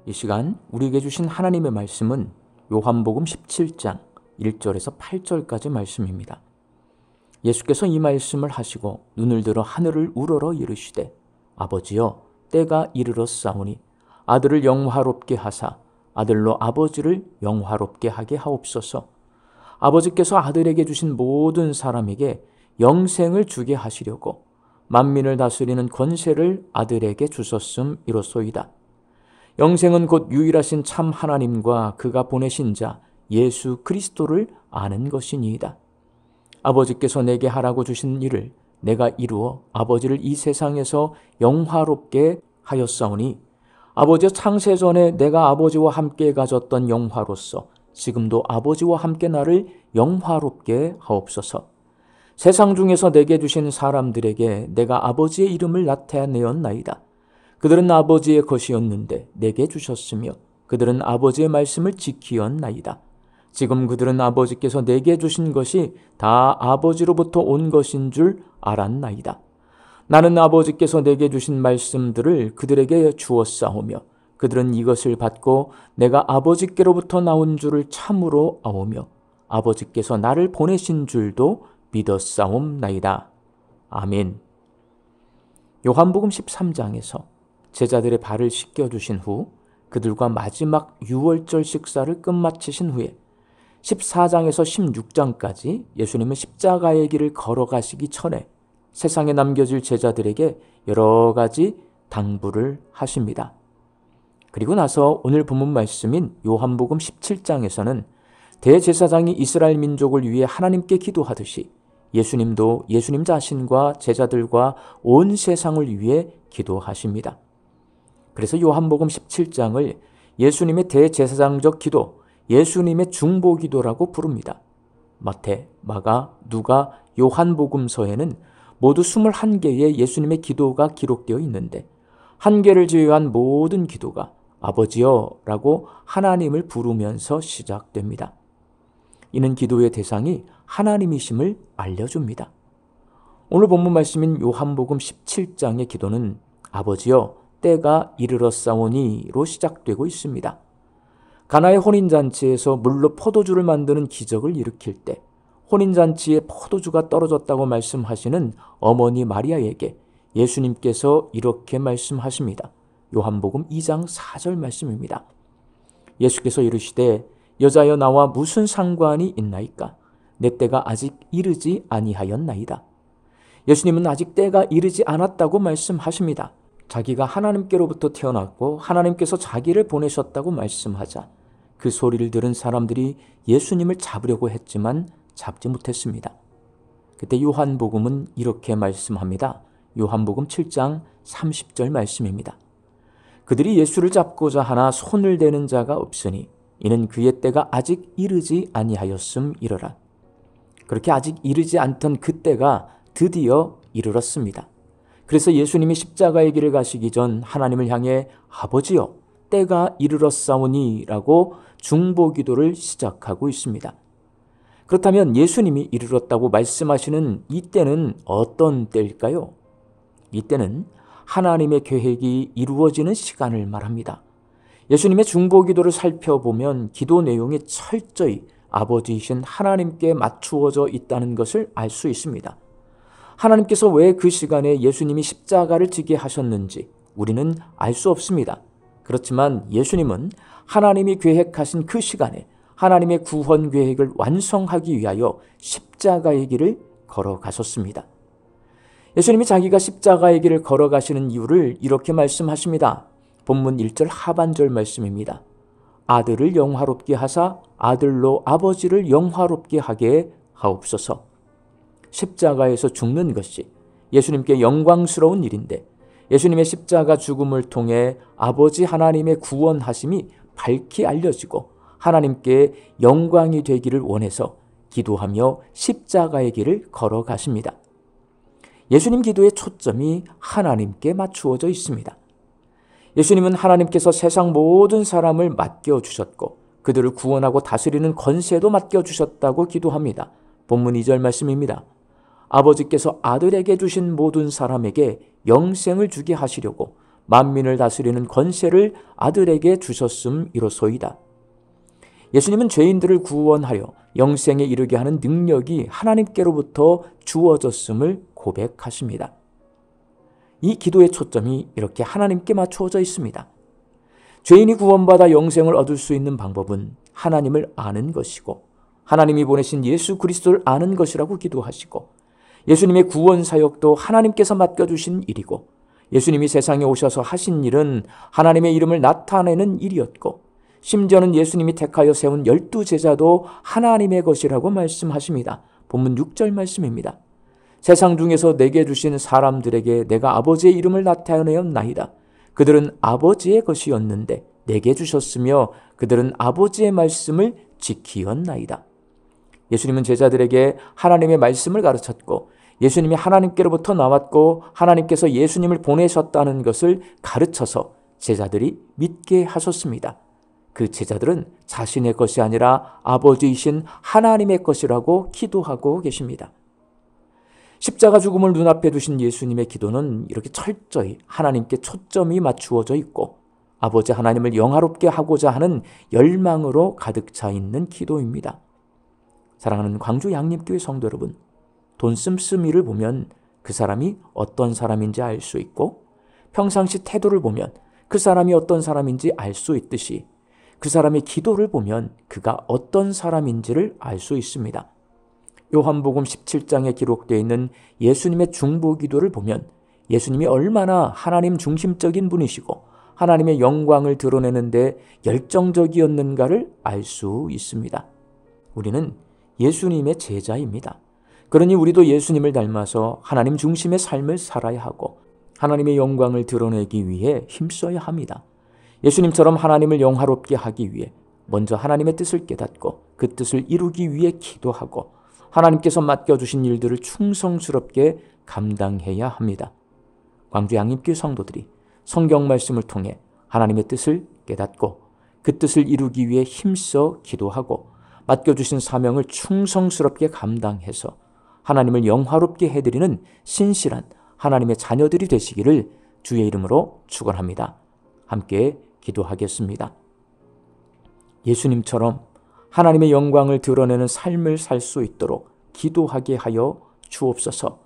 이 시간 우리에게 주신 하나님의 말씀은 요한복음 17장 1절에서 8절까지 말씀입니다. 예수께서 이 말씀을 하시고 눈을 들어 하늘을 우러러 이르시되 아버지여 때가 이르렀사오니 아들을 영화롭게 하사 아들로 아버지를 영화롭게 하게 하옵소서. 아버지께서 아들에게 주신 모든 사람에게 영생을 주게 하시려고 만민을 다스리는 권세를 아들에게 주셨음 이로소이다. 영생은 곧 유일하신 참 하나님과 그가 보내신 자 예수 그리스도를 아는 것이니이다. 아버지께서 내게 하라고 주신 일을 내가 이루어 아버지를 이 세상에서 영화롭게 하였사오니 아버지의 창세 전에 내가 아버지와 함께 가졌던 영화로서 지금도 아버지와 함께 나를 영화롭게 하옵소서. 세상 중에서 내게 주신 사람들에게 내가 아버지의 이름을 나타내었나이다. 그들은 아버지의 것이었는데 내게 주셨으며 그들은 아버지의 말씀을 지키었나이다. 지금 그들은 아버지께서 내게 주신 것이 다 아버지로부터 온 것인 줄 알았나이다. 나는 아버지께서 내게 주신 말씀들을 그들에게 주었사오며 그들은 이것을 받고 내가 아버지께로부터 나온 줄을 참으로 아오며 아버지께서 나를 보내신 줄도 믿었사옵나이다. 아멘. 요한복음 13장에서 제자들의 발을 씻겨주신 후 그들과 마지막 유월절 식사를 끝마치신 후에 14장에서 16장까지 예수님은 십자가의 길을 걸어가시기 전에 세상에 남겨질 제자들에게 여러 가지 당부를 하십니다. 그리고 나서 오늘 본문 말씀인 요한복음 17장에서는 대제사장이 이스라엘 민족을 위해 하나님께 기도하듯이 예수님도 예수님 자신과 제자들과 온 세상을 위해 기도하십니다. 그래서 요한복음 17장을 예수님의 대제사장적 기도, 예수님의 중보기도라고 부릅니다. 마태, 마가, 누가, 요한복음서에는 모두 21개의 예수님의 기도가 기록되어 있는데 한 개를 제외한 모든 기도가 아버지여 라고 하나님을 부르면서 시작됩니다. 이는 기도의 대상이 하나님이심을 알려줍니다. 오늘 본문 말씀인 요한복음 17장의 기도는 아버지여 때가 이르렀사오니로 시작되고 있습니다. 가나의 혼인잔치에서 물로 포도주를 만드는 기적을 일으킬 때 혼인잔치에 포도주가 떨어졌다고 말씀하시는 어머니 마리아에게 예수님께서 이렇게 말씀하십니다. 요한복음 2장 4절 말씀입니다. 예수께서 이르시되 여자여 나와 무슨 상관이 있나이까? 내 때가 아직 이르지 아니하였나이다. 예수님은 아직 때가 이르지 않았다고 말씀하십니다. 자기가 하나님께로부터 태어났고 하나님께서 자기를 보내셨다고 말씀하자 그 소리를 들은 사람들이 예수님을 잡으려고 했지만 잡지 못했습니다. 그때 요한복음은 이렇게 말씀합니다. 요한복음 7장 30절 말씀입니다. 그들이 예수를 잡고자 하나 손을 대는 자가 없으니 이는 그의 때가 아직 이르지 아니하였음이러라. 그렇게 아직 이르지 않던 그 때가 드디어 이르렀습니다. 그래서 예수님이 십자가의 길을 가시기 전 하나님을 향해 아버지여 때가 이르렀사오니라고 중보기도를 시작하고 있습니다. 그렇다면 예수님이 이르렀다고 말씀하시는 이 때는 어떤 때일까요? 이 때는 하나님의 계획이 이루어지는 시간을 말합니다. 예수님의 중보기도를 살펴보면 기도 내용이 철저히 아버지이신 하나님께 맞추어져 있다는 것을 알 수 있습니다. 하나님께서 왜 그 시간에 예수님이 십자가를 지게 하셨는지 우리는 알 수 없습니다. 그렇지만 예수님은 하나님이 계획하신 그 시간에 하나님의 구원 계획을 완성하기 위하여 십자가의 길을 걸어가셨습니다. 예수님이 자기가 십자가의 길을 걸어가시는 이유를 이렇게 말씀하십니다. 본문 1절 하반절 말씀입니다. 아들을 영화롭게 하사 아들로 아버지를 영화롭게 하게 하옵소서. 십자가에서 죽는 것이 예수님께 영광스러운 일인데 예수님의 십자가 죽음을 통해 아버지 하나님의 구원하심이 밝히 알려지고 하나님께 영광이 되기를 원해서 기도하며 십자가의 길을 걸어가십니다. 예수님 기도의 초점이 하나님께 맞추어져 있습니다. 예수님은 하나님께서 세상 모든 사람을 맡겨주셨고 그들을 구원하고 다스리는 권세도 맡겨주셨다고 기도합니다. 본문 2절 말씀입니다. 아버지께서 아들에게 주신 모든 사람에게 영생을 주게 하시려고 만민을 다스리는 권세를 아들에게 주셨음이로소이다. 예수님은 죄인들을 구원하려 영생에 이르게 하는 능력이 하나님께로부터 주어졌음을 고백하십니다. 이 기도의 초점이 이렇게 하나님께 맞추어져 있습니다. 죄인이 구원받아 영생을 얻을 수 있는 방법은 하나님을 아는 것이고 하나님이 보내신 예수 그리스도를 아는 것이라고 기도하시고 예수님의 구원 사역도 하나님께서 맡겨주신 일이고 예수님이 세상에 오셔서 하신 일은 하나님의 이름을 나타내는 일이었고 심지어는 예수님이 택하여 세운 12제자도 하나님의 것이라고 말씀하십니다. 본문 6절 말씀입니다. 세상 중에서 내게 주신 사람들에게 내가 아버지의 이름을 나타내었나이다. 그들은 아버지의 것이었는데 내게 주셨으며 그들은 아버지의 말씀을 지키었나이다. 예수님은 제자들에게 하나님의 말씀을 가르쳤고 예수님이 하나님께로부터 나왔고 하나님께서 예수님을 보내셨다는 것을 가르쳐서 제자들이 믿게 하셨습니다. 그 제자들은 자신의 것이 아니라 아버지이신 하나님의 것이라고 기도하고 계십니다. 십자가 죽음을 눈앞에 두신 예수님의 기도는 이렇게 철저히 하나님께 초점이 맞추어져 있고 아버지 하나님을 영화롭게 하고자 하는 열망으로 가득 차 있는 기도입니다. 사랑하는 광주 양림교회 성도 여러분, 돈 씀씀이를 보면 그 사람이 어떤 사람인지 알 수 있고 평상시 태도를 보면 그 사람이 어떤 사람인지 알 수 있듯이 그 사람의 기도를 보면 그가 어떤 사람인지를 알 수 있습니다. 요한복음 17장에 기록되어 있는 예수님의 중보기도를 보면 예수님이 얼마나 하나님 중심적인 분이시고 하나님의 영광을 드러내는데 열정적이었는가를 알 수 있습니다. 우리는 예수님의 제자입니다. 그러니 우리도 예수님을 닮아서 하나님 중심의 삶을 살아야 하고 하나님의 영광을 드러내기 위해 힘써야 합니다. 예수님처럼 하나님을 영화롭게 하기 위해 먼저 하나님의 뜻을 깨닫고 그 뜻을 이루기 위해 기도하고 하나님께서 맡겨주신 일들을 충성스럽게 감당해야 합니다. 광주 양림교회 성도들이 성경 말씀을 통해 하나님의 뜻을 깨닫고 그 뜻을 이루기 위해 힘써 기도하고 맡겨주신 사명을 충성스럽게 감당해서 하나님을 영화롭게 해드리는 신실한 하나님의 자녀들이 되시기를 주의 이름으로 축원합니다. 함께 기도하겠습니다. 예수님처럼 하나님의 영광을 드러내는 삶을 살 수 있도록 기도하게 하여 주옵소서.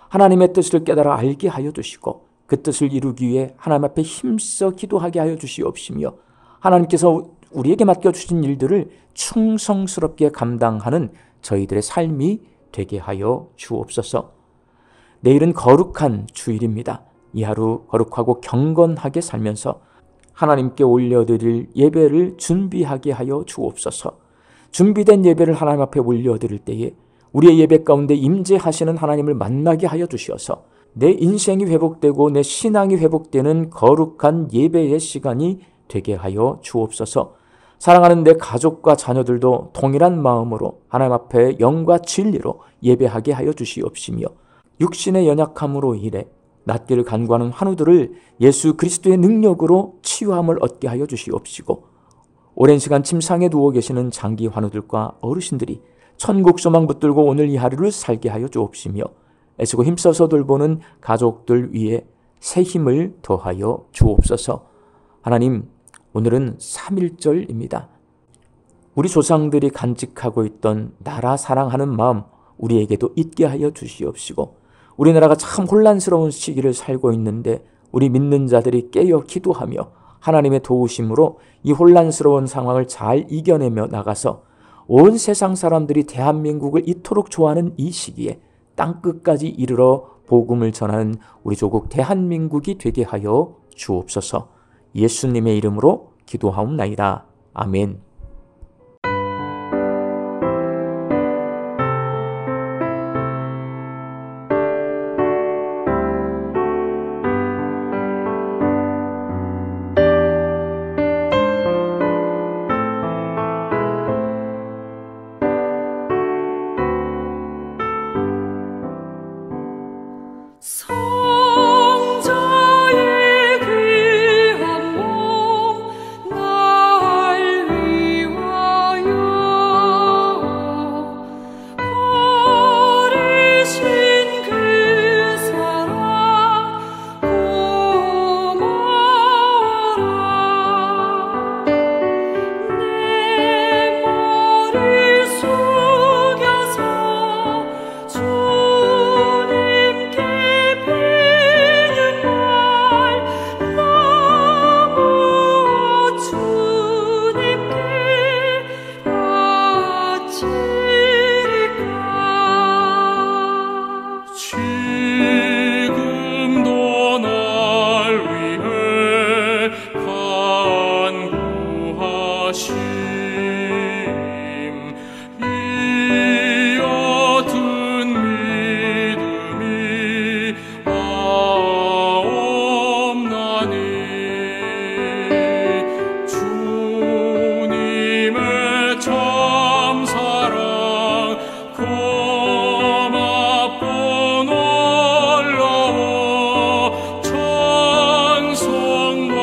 하나님의 뜻을 깨달아 알게 하여 주시고 그 뜻을 이루기 위해 하나님 앞에 힘써 기도하게 하여 주시옵시며 하나님께서 우리에게 맡겨주신 일들을 충성스럽게 감당하는 저희들의 삶이 되게 하여 주옵소서. 내일은 거룩한 주일입니다. 이 하루 거룩하고 경건하게 살면서 하나님께 올려드릴 예배를 준비하게 하여 주옵소서. 준비된 예배를 하나님 앞에 올려드릴 때에 우리의 예배 가운데 임재하시는 하나님을 만나게 하여 주시어서 내 인생이 회복되고 내 신앙이 회복되는 거룩한 예배의 시간이 되게 하여 주옵소서. 사랑하는 내 가족과 자녀들도 동일한 마음으로 하나님 앞에 영과 진리로 예배하게 하여 주시옵시며 육신의 연약함으로 인해 낫기를 간구하는 환우들을 예수 그리스도의 능력으로 치유함을 얻게 하여 주시옵시고 오랜 시간 침상에 누워 계시는 장기 환우들과 어르신들이 천국 소망 붙들고 오늘 이 하루를 살게 하여 주옵시며 애쓰고 힘써서 돌보는 가족들 위에 새 힘을 더하여 주옵소서. 하나님, 오늘은 3.1절입니다. 우리 조상들이 간직하고 있던 나라 사랑하는 마음 우리에게도 있게 하여 주시옵시고 우리나라가 참 혼란스러운 시기를 살고 있는데 우리 믿는 자들이 깨어 기도하며 하나님의 도우심으로 이 혼란스러운 상황을 잘 이겨내며 나가서 온 세상 사람들이 대한민국을 이토록 좋아하는 이 시기에 땅끝까지 이르러 복음을 전하는 우리 조국 대한민국이 되게 하여 주옵소서. 예수님의 이름으로 기도하옵나이다. 아멘. 성자의 귀한 몸 날 위해 지금도 날 위해 간구하심 이 옅은 믿음이 없나니 주님의 참사랑 고맙고 놀라워 찬송과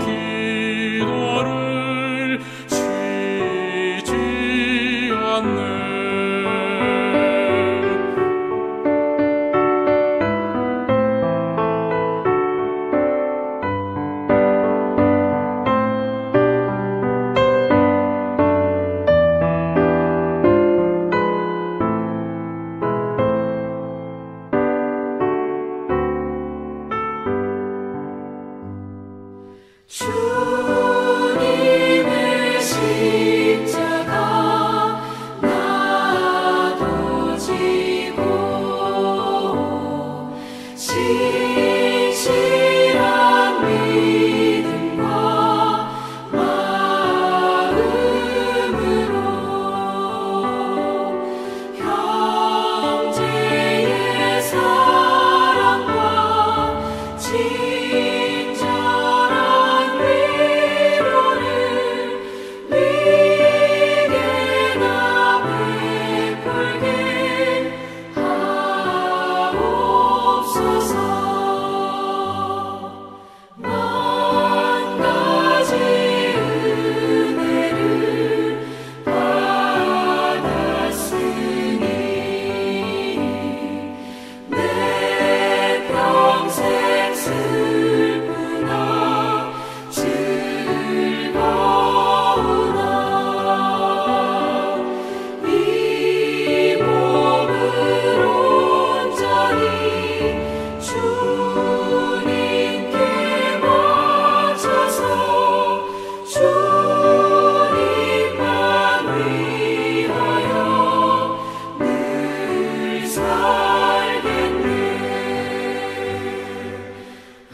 기도를 쉬지 않네. 주님의 십자가 나도 지고 신실한 믿음과 마음으로 형제의 사랑과 친절한 위로를 네게나 베풀게 하옵소서. 만 가지 은혜를 받았으니 내 평생 슬프나 즐거우나 이 몸을 온전히 주님께 바쳐서 주님만 위하여 늘 살겠네. 아멘.